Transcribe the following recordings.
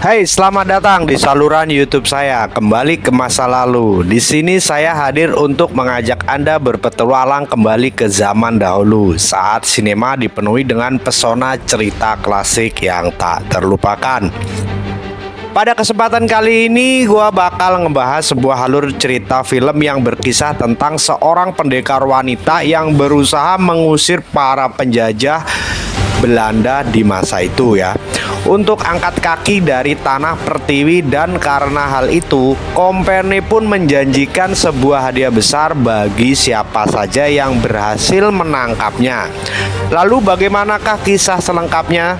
Hai, selamat datang di saluran YouTube saya. Kembali ke masa lalu. Di sini saya hadir untuk mengajak Anda berpetualang kembali ke zaman dahulu saat sinema dipenuhi dengan pesona cerita klasik yang tak terlupakan. Pada kesempatan kali ini gua bakal ngebahas sebuah alur cerita film yang berkisah tentang seorang pendekar wanita yang berusaha mengusir para penjajah Belanda di masa itu ya, untuk angkat kaki dari tanah Pertiwi, dan karena hal itu company pun menjanjikan sebuah hadiah besar bagi siapa saja yang berhasil menangkapnya. Lalu bagaimanakah kisah selengkapnya?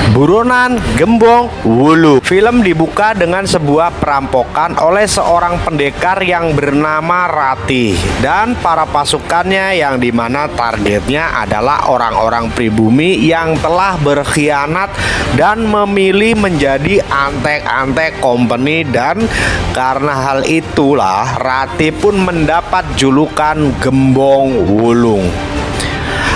Buronan Gembong Wulu. Film dibuka dengan sebuah perampokan oleh seorang pendekar yang bernama Ratih dan para pasukannya, yang dimana targetnya adalah orang-orang pribumi yang telah berkhianat dan memilih menjadi antek-antek company. Dan karena hal itulah Ratih pun mendapat julukan Gembong Wulung.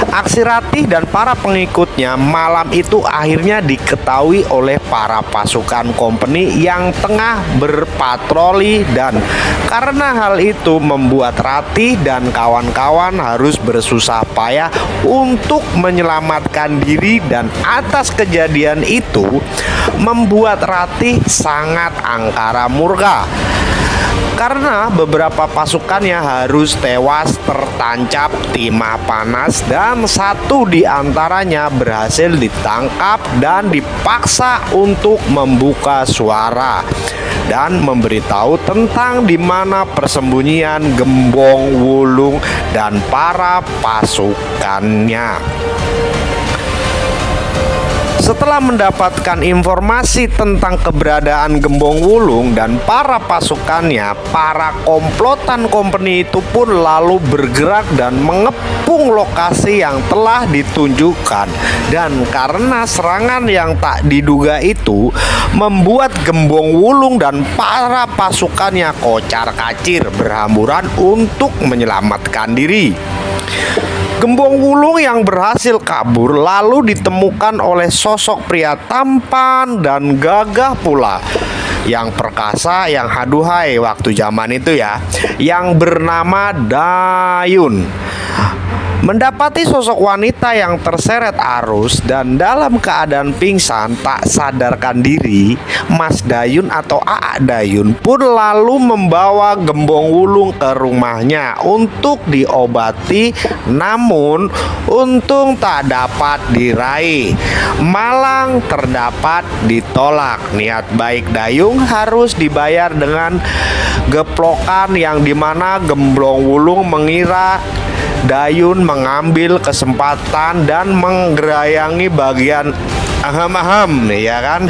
Aksi Ratih dan para pengikutnya malam itu akhirnya diketahui oleh para pasukan company yang tengah berpatroli, dan karena hal itu membuat Ratih dan kawan-kawan harus bersusah payah untuk menyelamatkan diri. Dan atas kejadian itu membuat Ratih sangat angkara murka karena beberapa pasukannya harus tewas tertancap timah panas, dan satu di antaranya berhasil ditangkap dan dipaksa untuk membuka suara dan memberitahu tentang di mana persembunyian Gembong Wulung dan para pasukannya. Setelah mendapatkan informasi tentang keberadaan Gembong Wulung dan para pasukannya, para komplotan company itu pun lalu bergerak dan mengepung lokasi yang telah ditunjukkan. Dan karena serangan yang tak diduga itu membuat Gembong Wulung dan para pasukannya kocar-kacir berhamburan untuk menyelamatkan diri. Gembong Wulung yang berhasil kabur lalu ditemukan oleh sosok pria tampan dan gagah pula, yang perkasa, yang haduhai waktu zaman itu ya, yang bernama Dayun. Mendapati sosok wanita yang terseret arus dan dalam keadaan pingsan tak sadarkan diri, Mas Dayun atau Aa Dayun pun lalu membawa Gembong Wulung ke rumahnya untuk diobati, namun untung tak dapat diraih, malang terdapat ditolak. Niat baik Dayung harus dibayar dengan geplokan, yang dimana Gembong Wulung mengira Dayun mengambil kesempatan dan menggerayangi bagian aham-aham, ya kan?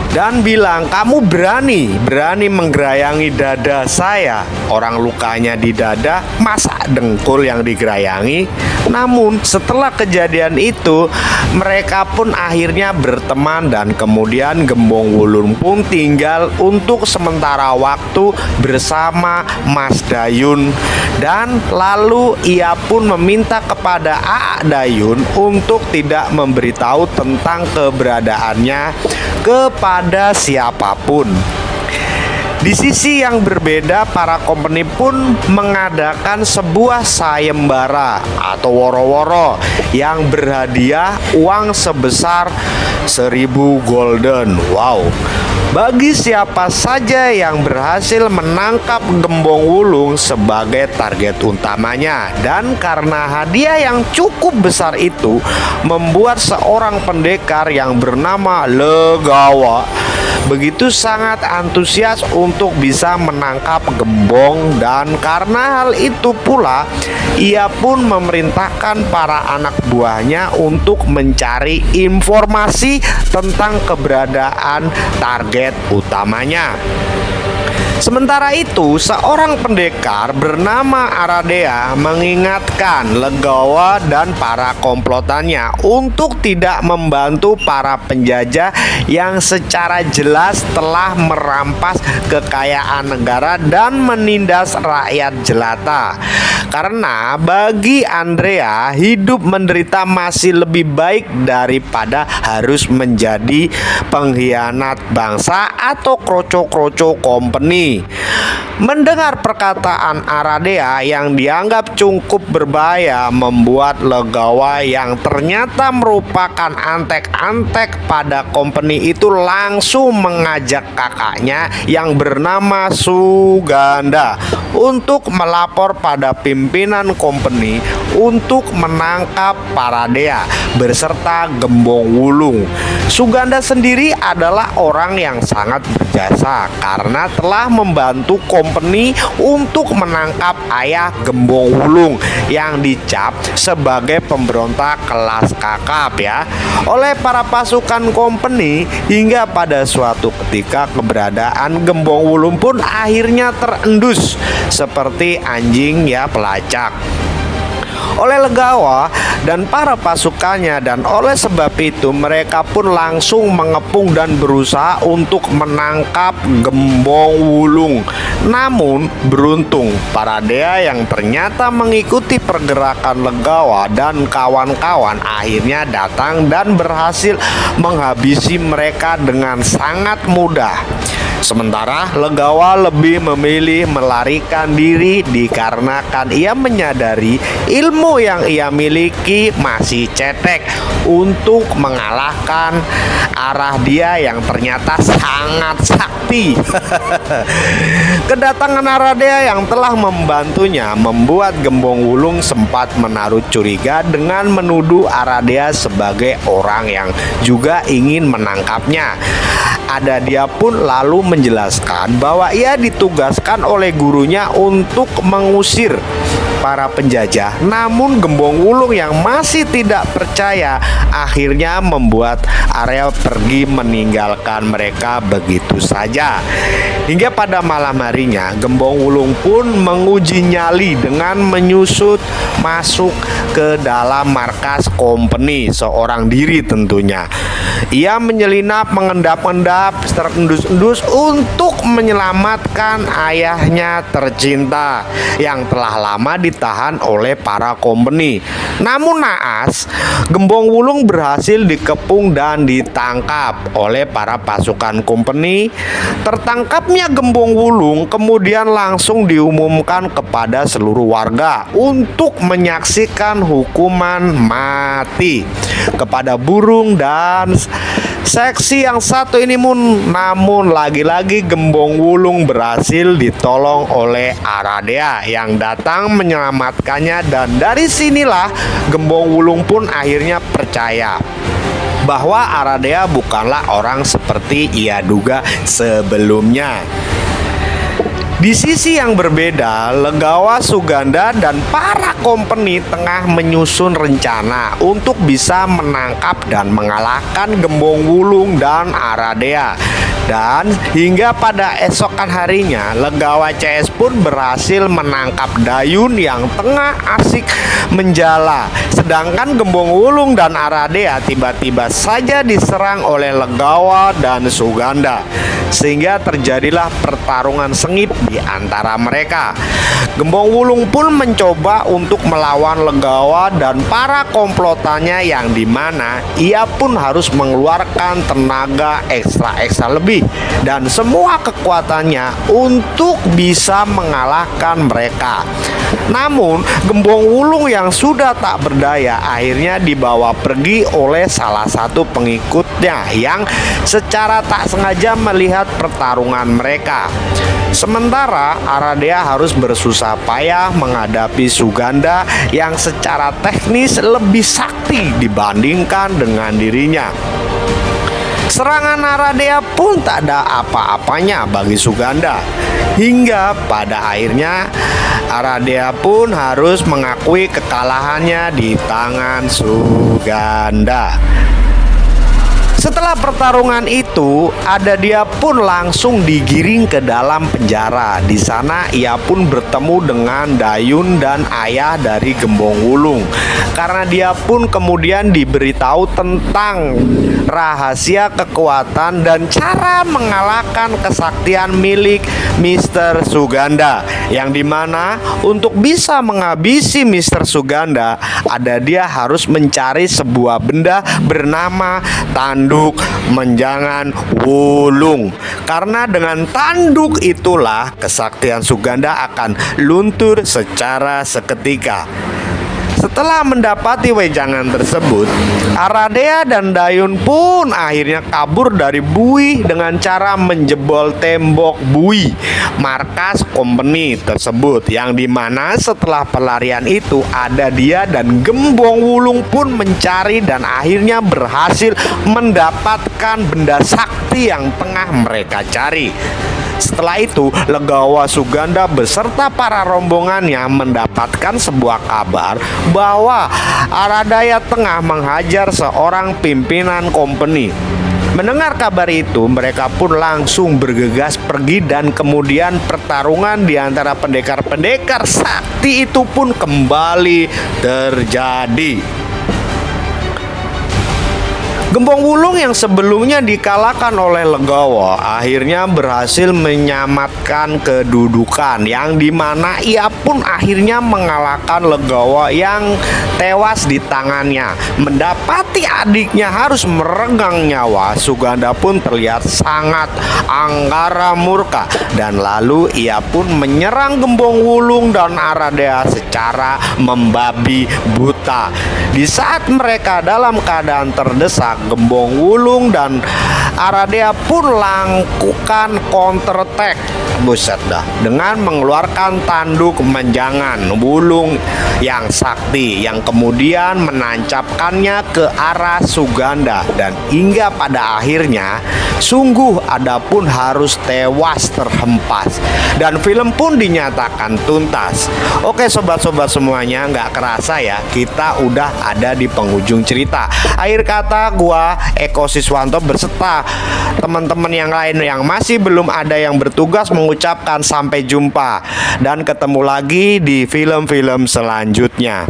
Dan bilang, kamu berani menggerayangi dada saya. Orang lukanya di dada, masa dengkul yang digerayangi? Namun setelah kejadian itu mereka pun akhirnya berteman, dan kemudian Gembong Wulung pun tinggal untuk sementara waktu bersama Mas Dayun. Dan lalu ia pun meminta kepada Aa Dayun untuk tidak memberitahu tentang keberadaannya kepada siapapun. Di sisi yang berbeda, para company pun mengadakan sebuah sayembara atau woro-woro yang berhadiah uang sebesar 1000 golden. Wow. Bagi siapa saja yang berhasil menangkap Gembong Wulung sebagai target utamanya. Dan karena hadiah yang cukup besar itu membuat seorang pendekar yang bernama Legawa begitu sangat antusias untuk bisa menangkap Gembong. Dan karena hal itu pula ia pun memerintahkan para anak buahnya untuk mencari informasi tentang keberadaan target utamanya. Sementara itu, seorang pendekar bernama Aradea mengingatkan Legawa dan para komplotannya untuk tidak membantu para penjajah yang secara jelas telah merampas kekayaan negara dan menindas rakyat jelata. Karena bagi Andrea, hidup menderita masih lebih baik daripada harus menjadi pengkhianat bangsa atau kroco-kroco company. Mendengar perkataan Aradea yang dianggap cukup berbahaya membuat Legawa yang ternyata merupakan antek-antek pada company itu langsung mengajak kakaknya yang bernama Suganda untuk melapor pada pimpinan company untuk menangkap Aradea beserta Gembong Wulung. Suganda sendiri adalah orang yang sangat berjasa karena telah membantu company untuk menangkap ayah Gembong Wulung yang dicap sebagai pemberontak kelas kakap oleh para pasukan company, hingga pada suatu ketika keberadaan Gembong Wulung pun akhirnya terendus seperti anjing pelacak oleh Legawa dan para pasukannya, dan oleh sebab itu mereka pun langsung mengepung dan berusaha untuk menangkap Gembong Wulung. Namun beruntung Aradea yang ternyata mengikuti pergerakan Legawa dan kawan-kawan akhirnya datang dan berhasil menghabisi mereka dengan sangat mudah. Sementara Legawa lebih memilih melarikan diri dikarenakan ia menyadari ilmu yang ia miliki masih cetek untuk mengalahkan arah dia yang ternyata sangat sakti. Kedatangan Aradea yang telah membantunya membuat Gembong Wulung sempat menaruh curiga dengan menuduh Aradea sebagai orang yang juga ingin menangkapnya. Dia pun lalu menjelaskan bahwa ia ditugaskan oleh gurunya untuk mengusir para penjajah. Namun Gembong Wulung yang masih tidak percaya akhirnya membuat Arya pergi meninggalkan mereka begitu saja. Hingga pada malam harinya Gembong Wulung pun menguji nyali dengan menyusut masuk ke dalam markas company seorang diri tentunya. Ia menyelinap, mengendap-endap, terendus-endus untuk menyelamatkan ayahnya tercinta yang telah lama ditahan oleh para company. Namun naas, Gembong Wulung berhasil dikepung dan ditangkap oleh para pasukan company. Tertangkapnya Gembong Wulung kemudian langsung diumumkan kepada seluruh warga untuk menyaksikan hukuman mati kepada Burung dan seksi yang satu ini. Namun lagi-lagi Gembong Wulung berhasil ditolong oleh Aradea yang datang menyelamatkannya, dan dari sinilah Gembong Wulung pun akhirnya percaya bahwa Aradea bukanlah orang seperti ia duga sebelumnya. Di sisi yang berbeda, Legawa, Suganda, dan para company tengah menyusun rencana untuk bisa menangkap dan mengalahkan Gembong Wulung dan Aradea. Dan hingga pada esokan harinya, Legawa CS pun berhasil menangkap Dayun yang tengah asik menjala. Sedangkan Gembong Wulung dan Aradea tiba-tiba saja diserang oleh Legawa dan Suganda, sehingga terjadilah pertarungan sengit di antara mereka. Gembong Wulung pun mencoba untuk melawan Legawa dan para komplotannya, yang dimana ia pun harus mengeluarkan tenaga ekstra lebih dan semua kekuatannya untuk bisa mengalahkan mereka. Namun Gembong Wulung yang sudah tak berdaya akhirnya dibawa pergi oleh salah satu pengikutnya yang secara tak sengaja melihat pertarungan mereka. Sementara Aradea harus bersusah payah menghadapi Suganda yang secara teknis lebih sakti dibandingkan dengan dirinya. Serangan Aradea pun tak ada apa-apanya bagi Suganda, hingga pada akhirnya Aradea pun harus mengakui kekalahannya di tangan Suganda. Setelah pertarungan itu, dia pun langsung digiring ke dalam penjara. Di sana ia pun bertemu dengan Dayun dan ayah dari Gembong Wulung. Karena dia pun kemudian diberitahu tentang rahasia kekuatan dan cara mengalahkan kesaktian milik Mr. Suganda, yang dimana untuk bisa menghabisi Mr. Suganda, dia harus mencari sebuah benda bernama tanduk menjangan Wulung. Karena dengan tanduk itulah kesaktian Suganda akan luntur secara seketika. Setelah mendapati wejangan tersebut, Aradea dan Dayun pun akhirnya kabur dari Bui dengan cara menjebol tembok Bui, markas company tersebut, yang dimana setelah pelarian itu dia dan Gembong Wulung pun mencari dan akhirnya berhasil mendapatkan benda sakti yang tengah mereka cari. Setelah itu, Legawa Suganda beserta para rombongannya mendapatkan sebuah kabar bahwa Aradaya tengah menghajar seorang pimpinan company. Mendengar kabar itu, mereka pun langsung bergegas pergi dan kemudian pertarungan di antara pendekar-pendekar sakti itu pun kembali terjadi. Gembong Wulung yang sebelumnya dikalahkan oleh Legawa akhirnya berhasil menyamatkan kedudukan, yang dimana ia pun akhirnya mengalahkan Legawa yang tewas di tangannya. Mendapati adiknya harus meregang nyawa, Suganda pun terlihat sangat angkara murka, dan lalu ia pun menyerang Gembong Wulung dan Aradea secara membabi buta. Di saat mereka dalam keadaan terdesak, Gembong Wulung dan Aradea pun lakukan counter attack, buset dah, dengan mengeluarkan tanduk menjangan Wulung yang sakti, yang kemudian menancapkannya ke arah Suganda, dan hingga pada akhirnya sungguh pun harus tewas terhempas, dan film pun dinyatakan tuntas. Oke sobat-sobat semuanya, nggak kerasa ya kita udah ada di penghujung cerita. Akhir kata, gua Eko Siswanto berserta teman-teman yang lain yang masih belum ada yang bertugas mengucapkan sampai jumpa dan ketemu lagi di film-film selanjutnya.